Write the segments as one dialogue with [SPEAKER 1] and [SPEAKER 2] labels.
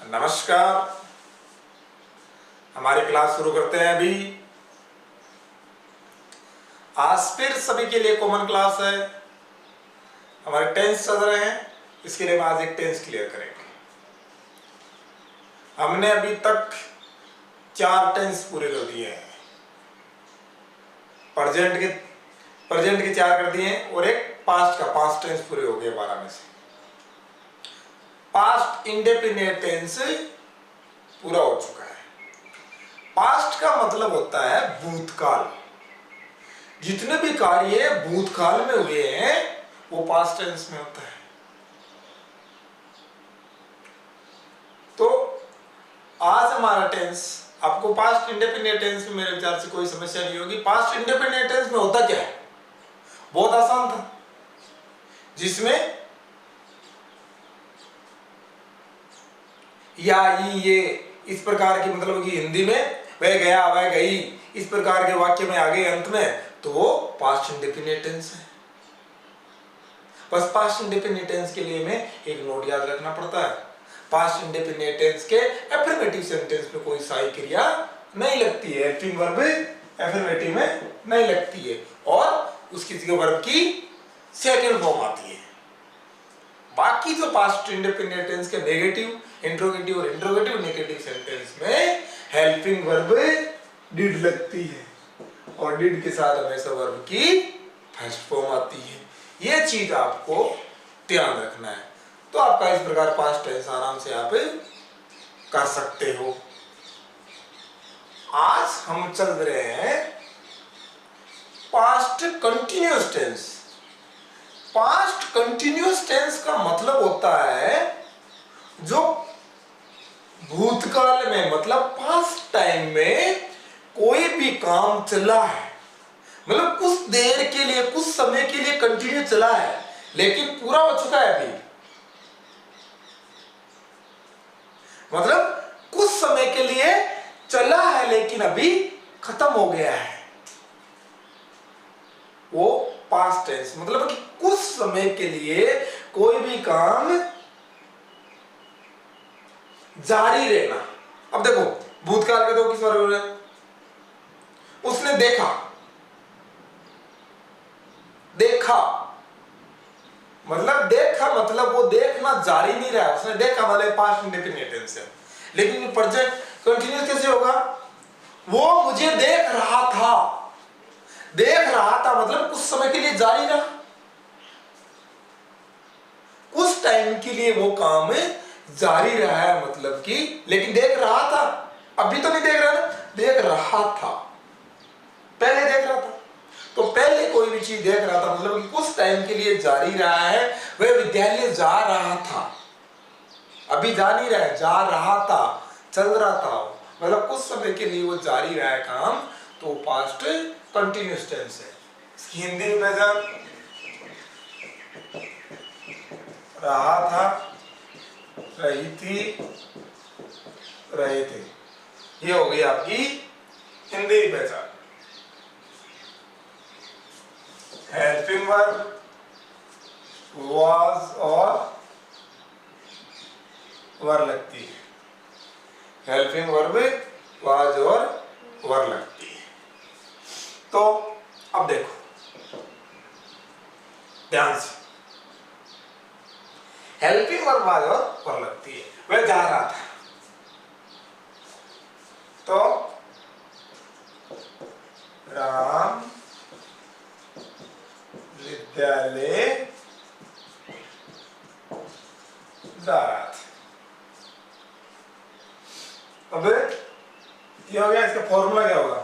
[SPEAKER 1] नमस्कार। हमारी क्लास शुरू करते हैं अभी। आज फिर सभी के लिए कॉमन क्लास है। हमारे टेंस चल रहे हैं, इसके लिए आज एक टेंस क्लियर करेंगे। हमने अभी तक 4 टेंस पूरे कर दिए हैं। प्रेजेंट के 4 कर दिए हैं और एक पास्ट का 5 टेंस पूरे हो गए 12 में से। पास्ट इंडेफिनिट टेंस पूरा हो चुका है। पास्ट का मतलब होता है भूतकाल। जितने भी कार्य भूतकाल में हुए हैं वो पास्ट टेंस में होता है। तो आज हमारा टेंस, आपको पास्ट इंडेफिनिट टेंस में मेरे विचार से कोई समस्या नहीं होगी। पास्ट इंडेफिनिट टेंस में होता क्या है, बहुत आसान था। जिसमें या ये इस प्रकार की, मतलब कि हिंदी में वह गया वह गई, इस प्रकार के वाक्य में आ गए अंत में, तो वो पास्ट इंडेफिनिट टेंस है। बस पास्ट इंडेफिनिट टेंस के लिए हमें एक नोट याद रखना पड़ता है। पास्ट इंडेफिनिट टेंस के एफर्मेटिव सेंटेंस में कोई सहायक क्रिया नहीं लगती है। हेल्पिंग वर्ब एफर्मेटिव में नहीं लगती है और उसकी जगह वर्ब की सेकंड फॉर्म आती है। बाकी जो पास्ट इंडेफिनिट टेंस के नेगेटिव, इंट्रोगेटिव और इंट्रोगेटिव नेगेटिव सेंटेंस में हेल्पिंग वर्ब डिड लगती है और डिड के साथ हमेशा वर्ब की फर्स्ट फॉर्म आती है। ये चीज आपको ध्यान रखना है। तो आपका इस प्रकार पास्ट टेंस आराम से आप कर सकते हो। आज हम चल रहे हैं past continuous tense. Past continuous tense का मतलब होता है जो भूतकाल में, मतलब पास्ट टाइम में कोई भी काम चला है, मतलब कुछ देर के लिए, कुछ समय के लिए कंटिन्यू चला है लेकिन पूरा हो चुका है अभी। मतलब कुछ समय के लिए चला है लेकिन अभी खत्म हो गया है, वो पास्ट टेंस। मतलब कि कुछ समय के लिए कोई भी काम जारी रहना। अब देखो भूतकाल में तो किस बारे में, उसने देखा मतलब वो देखना जारी नहीं रहा, उसने देखा, मतलब पास्ट इंडेफिनिट टेंस है। लेकिन प्रेजेंट कंटिन्यूअस कैसे होगा, वो मुझे देख रहा था मतलब कुछ समय के लिए जारी रहा, कुछ टाइम के लिए वो काम जारी रहा है, मतलब कि, लेकिन देख रहा था, अभी तो नहीं देख रहा ना, देख रहा था, पहले देख रहा था। तो पहले कोई भी चीज देख रहा था मतलब कि कुछ टाइम के लिए जारी रहा है। वह विद्यालय जा रहा था, अभी जा नहीं रहा है, जा रहा था, चल रहा था, मतलब कुछ समय के लिए वो जारी रहा है काम, तो पास्ट कंटिन्यूअस टेंस है। इसकी हिंदी में पहचान, रहा था, रही थी, रहे थे, ये हो गई आपकी हिंदी की पहचान। हेल्पिंग वर्ब was और वर लगती है। हेल्पिंग वर्ब was और वर लगती है। तो अब देखो ध्यान से, हेल्पिंग वर्ब was और वर लगती है। वह जा रहा था, तो राम विद्यालय जा रहा था। अब ये हो गया, इसका फॉर्मूला क्या होगा,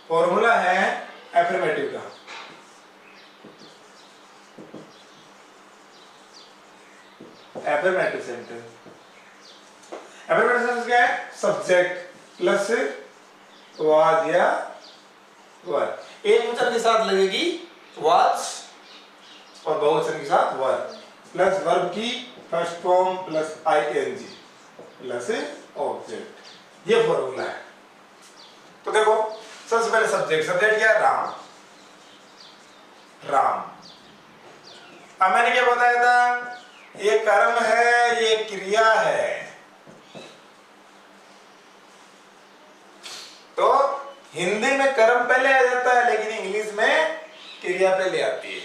[SPEAKER 1] फॉर्मूला है एफर्मेटिव का। एफर्मेटिव सेंटेंस क्या है, सब्जेक्ट प्लस वाज या वर। एक वचन के साथ लगेगी वाज और बहुवचन के साथ वर, प्लस वर्ब की first form plus ING plus object. ये फॉर्मूला है। तो देखो सबसे पहले सब्जेक्ट क्या है, राम। अब मैंने क्या बताया था, ये कर्म है, ये क्रिया है। तो हिंदी में कर्म पहले आ जाता है, लेकिन इंग्लिश में क्रिया पहले आती है।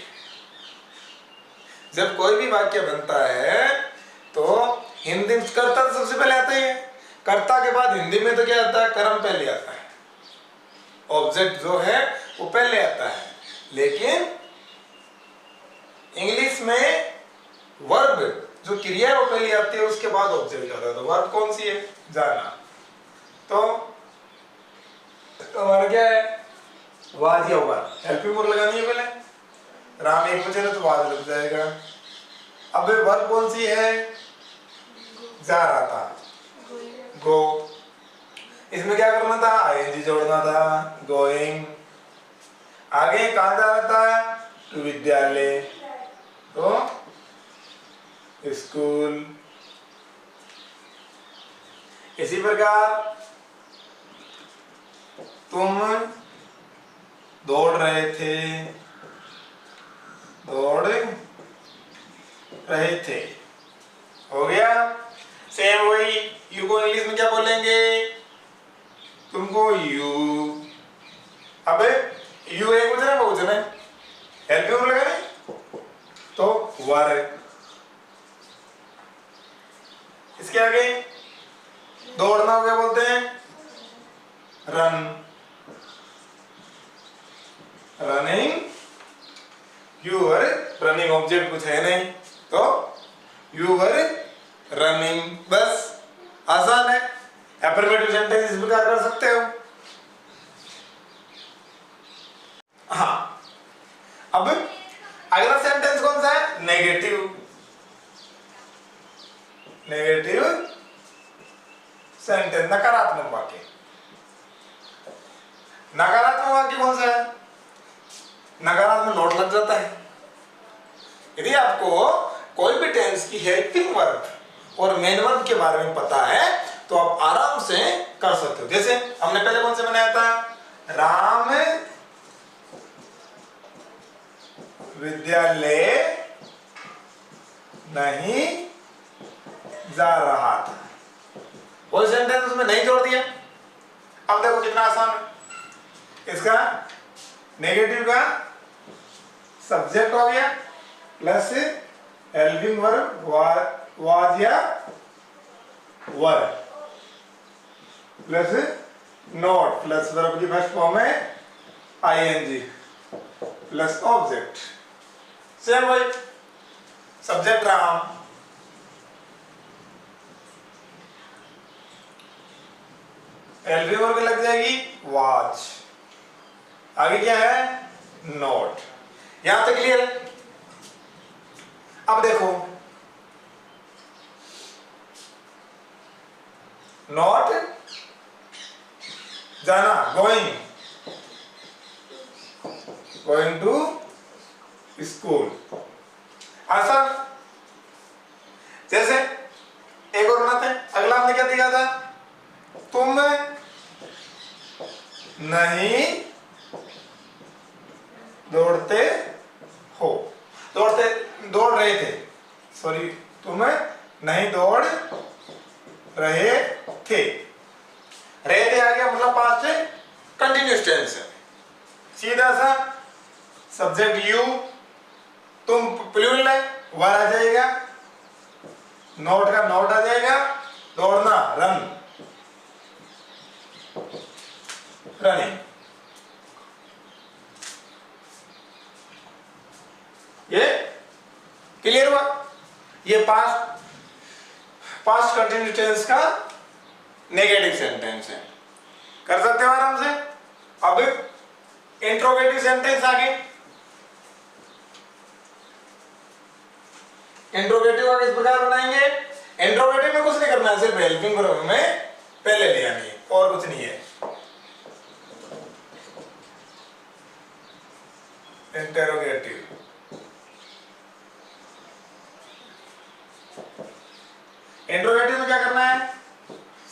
[SPEAKER 1] जब कोई भी वाक्य बनता है तो हिंदी में कर्ता तो सबसे पहले आता ही है, कर्ता के बाद हिंदी में तो क्या आता है, कर्म पहले आता है, ऑब्जेक्ट जो है वो पहले आता है। लेकिन इंग्लिश में वर्ब जो क्रिया है वो पहले आती है, उसके बाद ऑब्जेक्ट आता है। तो वर्ब कौन सी है, जाना। तो हमारा क्या है, वाज या वर्ब। हेल्पिंग वर्ब लगानी है पहले, राम एक वचन है तो वाज लग जाएगा। अब वर्ब कौन सी है, जा रहा था, गो। इसमें क्या करना था, आईएनजी जोड़ना था, गोइंग। आगे कहाँ जा रहा था, टू विद्यालय, तो स्कूल। इसी प्रकार तुम दौड़ रहे थे, दौड़ रहे थे, हो गया। सेम वही, यू को इंग्लिश में क्या बोलेंगे, तुमको यू। अब यू एक वचन है, बहुवचन है, हेल्प यू लगा नहीं, तो वर। इसके आगे दौड़ना हो क्या बोलते हैं, run, running. You were running, object कुछ है नहीं, तो यू वर रनिंग, बस आसान है। अफर्मेटिव सेंटेंस इस प्रकार कर सकते हो। हाँ, अब अगला सेंटेंस कौन सा है, नेगेटिव। नेगेटिव सेंटेंस, नकारात्मक वाक्य। नकारात्मक वाक्य कौन सा है, नकारात्मक नोट लग जाता है। यदि आपको कोई भी टेंस की हेल्पिंग वर्ब और मेन वर्ब के बारे में पता है तो आप आराम से कर सकते हो। जैसे हमने पहले कौन से बनाया था, राम विद्यालय नहीं जा रहा था, वो सेंटेंस उसमें नहीं जोड़ दिया। अब देखो कितना आसान है। इसका नेगेटिव का सब्जेक्ट हो गया प्लस हेल्पिंग वर्ब वाज या वर प्लस नॉट प्लस वर्ब की फर्स्ट फॉर्म है आईएनजी प्लस ऑब्जेक्ट। सेम वही, सब्जेक्ट राम, हेल्पिंग वर्ब लग जाएगी वाज, आगे क्या है, नॉट। यहां तक क्लियर है। अब देखो, नॉट जाना, गोइंग, गोइंग टू स्कूल, आसान। जैसे एक और बनाते हैं, अगला हमने क्या दिया था, तुम नहीं दौड़ते हो, दौड़ रहे थे, सॉरी, तुम नहीं दौड़ रहे थे। रहे थे आ गया, मतलब पास्ट कंटिन्यूअस टेंस है, सीधा सा सब्जेक्ट यू, तुम प्लूरल है, वर आ जाएगा, नॉट का नॉट आ जाएगा, दौड़ना रन, रनिंग। ये क्लियर हुआ, ये पास्ट कंटिन्यूअस टेंस का नेगेटिव सेंटेंस है, कर सकते हो आराम से। अब इंट्रोगेटिव सेंटेंस आगे, इंट्रोगेटिव आगे इस प्रकार बनाएंगे। इंट्रोगेटिव में कुछ नहीं करना है, सिर्फ हेल्पिंग वर्ब में पहले ले आनी है, और कुछ नहीं है। इंटरोगेटिव, इंट्रोगेटिव में क्या करना है,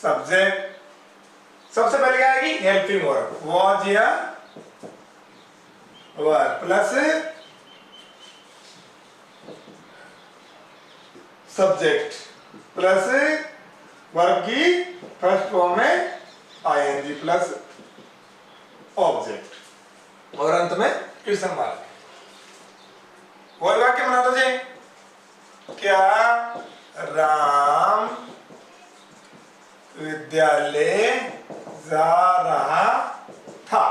[SPEAKER 1] सब्जेक्ट, सबसे पहले क्या आएगी, हेल्पिंग वर्ब वाज या वर प्लस सब्जेक्ट प्लस वर्ब की फर्स्ट फॉर्म में आईएनजी प्लस ऑब्जेक्ट और अंत में क्वेश्चन मार्क। वही वाक्य बना दो जी, क्या राम विद्यालय जा रहा था?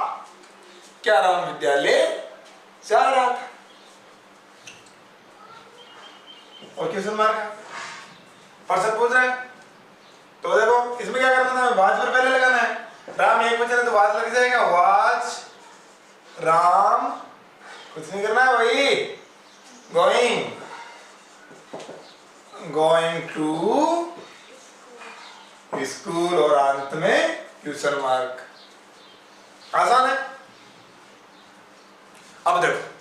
[SPEAKER 1] क्या राम विद्यालय जा रहा था? और क्वेश्चन मार्क पर्सन पूछ रहे हैं तो देखो इसमें क्या करना था, वाज पर पहले लगाना है। राम एक वचन है तो वाज लग जाएगा, वाज राम, कुछ नहीं करना है भाई, गोइंग टू स्कूल और अंत में क्वेश्चन मार्क। आसान है। अब देखो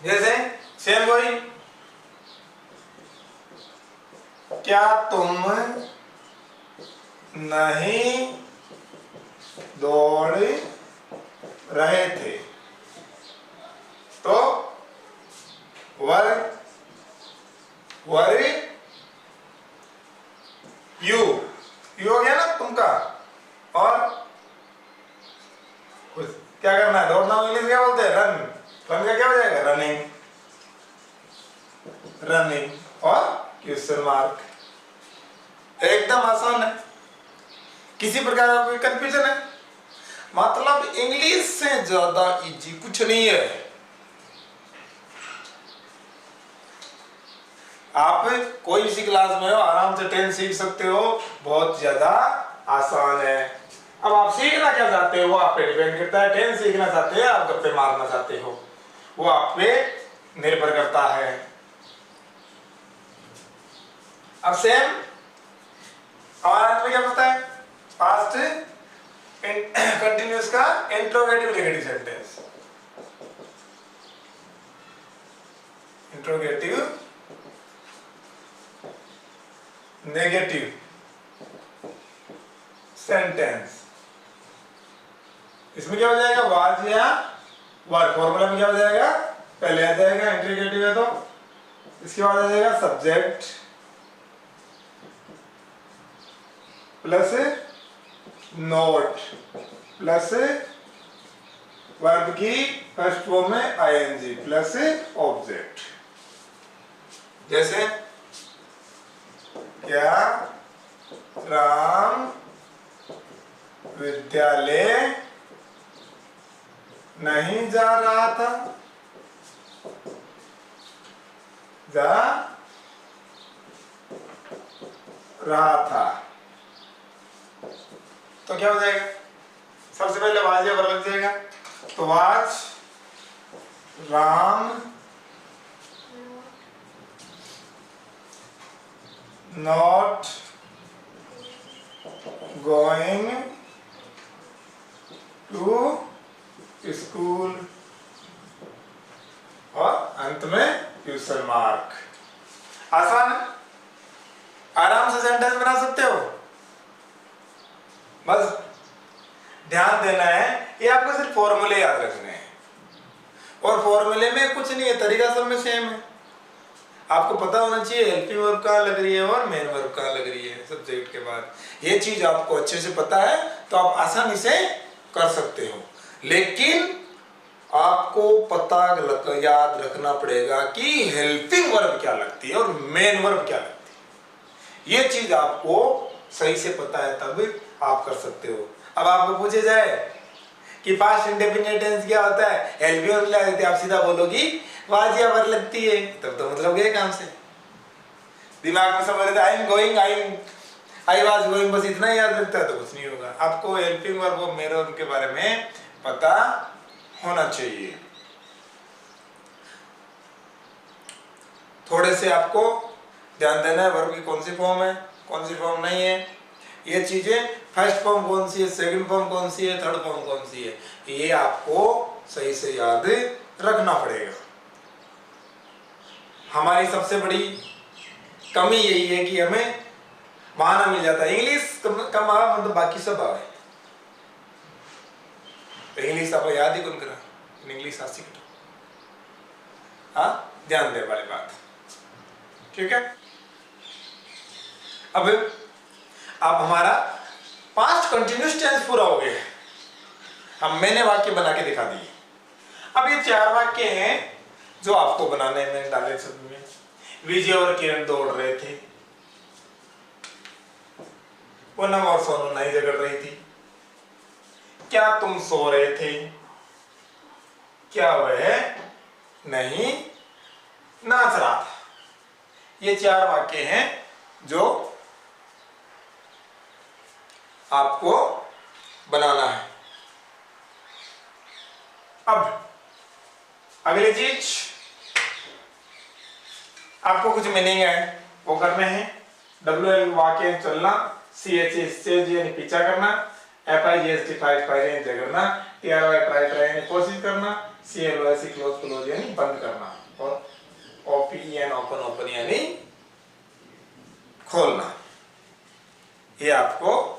[SPEAKER 1] जैसे सेम गोइंग, क्या तुम नहीं दौड़ रहे थे? तो वर यू हो गया ना तुमका, और कुछ क्या करना है, दौड़ना इंग्लिश क्या बोलते हैं, रन का क्या हो जाएगा, रनिंग और क्वेश्चन मार्क। एकदम आसान है, किसी प्रकार का कोई कंफ्यूजन है? मतलब इंग्लिश से ज्यादा इजी कुछ नहीं है। आप कोई भी क्लास में हो आराम से टेंस सीख सकते हो, बहुत ज्यादा आसान है। अब आप सीखना क्या चाहते हो वो आप पे डिपेंड करता है। टेंस सीखना चाहते हैं, आप गप्पे मारना चाहते हो, वो आप पे निर्भर करता है। अब सेम हमारा में क्या होता है, पास्ट कंटिन्यूअस का interrogative negative sentence, interrogative negative sentence. इसमें क्या हो जाएगा, वाज या वर। फॉर्मूला में क्या हो जाएगा, पहले आ जाएगा इंट्रोगेटिव है तो इसके बाद आ जाएगा subject plus note plus verb की फर्स्ट फॉर्म में आईएनजी प्लस ऑब्जेक्ट। जैसे क्या राम विद्यालय नहीं जा रहा था? जा रहा था। तो क्या हो जाएगा, सबसे पहले वाज या वर्ब लग जाएगा, तो was Ram not going to school और अंत में क्वेश्चन मार्क। आसान है, आराम से सेंटेंस बना सकते हो। बस ध्यान देना है, ये आपको सिर्फ फॉर्मूले याद रखने हैं और फॉर्मूले में कुछ नहीं है, तरीका सब में सेम है। आपको पता होना चाहिए हेल्पिंग वर्ब कहाँ लग रही है और मेन वर्ब कहाँ लग रही है सब्जेक्ट के बाद। ये चीज आपको अच्छे से पता है तो आप आसानी से कर सकते हो, लेकिन आपको पता याद रखना पड़ेगा कि हेल्पिंग वर्ब क्या लगती है और मेन वर्ब क्या लगती है। ये चीज आपको सही से पता है तब आप कर सकते हो। अब आपको पूछे जाए कि पास्ट इंडेफिनिट टेंस क्या होता है, हेल्पिंग वर्ब क्या लगती है, आप सीधा बोलोगी वाज या वर लगती है, तब तो मतलब गए काम से। दिमाग में समझ लेते I am going, I was going, बस इतना ही याद रखता है तो कुछ नहीं होगा। आपको हेल्पिंग वर्ब और मेन वर्ब के बारे में पता होना चाहिए। थोड़े से आपको ध्यान देना है वर्ब की कौन सी फॉर्म है कौन सी फॉर्म नहीं है, ये चीजें फर्स्ट फॉर्म कौन सी है, सेकंड फॉर्म कौन सी है, थर्ड फॉर्म कौन सी है, ये आपको सही से याद रखना पड़ेगा। हमारी सबसे बड़ी कमी यही है कि हमें बहाना मिल जाता है, इंग्लिश कम आवा मतलब बाकी सब आवे, तो इंग्लिश आप याद ही कौन करा, इंग्लिश हाँ ध्यान दे वाली बात, ठीक है। अब हमारा पास्ट कंटिन्यूअस टेंस पूरा हो गया। अब मैंने वाक्य बना के दिखा दिए। अब ये 4 वाक्य हैं जो आपको बनाने हैं, मैंने डाले शब्द में। विजय और किरण दौड़ रहे थे, पूनम और सोनू नहीं झगड़ रही थी। क्या तुम सो रहे थे, क्या वह नहीं नाच रहा था। ये 4 वाक्य हैं जो आपको बनाना है। अब अगली चीज आपको कुछ मीनिंग है वो करने हैं। WL वाक्य चलना, CH यानी पीछा करना, FIGST फाइट यानी झगड़ना, TRY ट्राई यानी कोशिश करना, CLOS क्लोज यानी बंद करना, और OPEN ओपन यानी खोलना। ये आपको